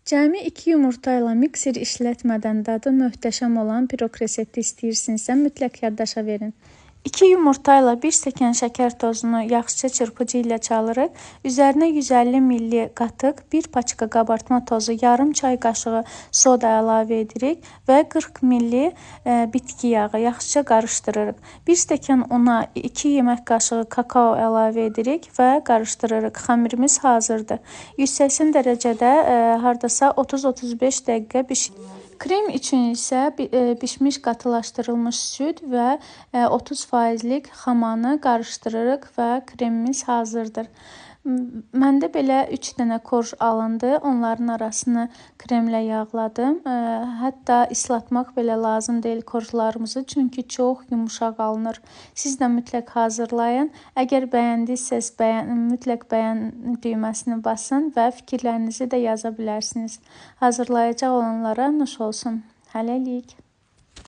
Cəmi 2 yumurta ilə mikser işlətmədən dadı möhtəşəm olan pirog resepti istəyirsinizsə, mütləq yaddaşa verin. 2 yumurta ilə 1 stəkan şəkər tozunu yaxşıca çırpıcı ilə çalırıq. Üzərinə 150 ml qatıq, 1 paçka qabartma tozu, yarım çay qaşığı soda əlavə edirik və 40 ml bitki yağı yaxşıca qarışdırırıq. 1 stəkan una 2 yemək qaşığı kakao əlavə edirik və qarışdırırıq. Xəmirimiz hazırdır. 180 dərəcədə hardasa 30-35 dəqiqə bişiririk. Krem üçün isə bişmiş qatılaşdırılmış süd və 30%lik xamanı qarışdırırıq və kremimiz hazırdır. Məndə belə 3 dənə korj alındı. Onların arasını kremlə yağladım. Hətta islatmaq belə lazım deyil korjlarımızı, çünki çox yumuşaq alınır. Siz də mütləq hazırlayın. Əgər bəyəndiyseniz mütləq bəyən düyməsini basın və fikirlərinizi də yaza bilərsiniz. Hazırlayacaq olanlara nuş olsun. Hələlik.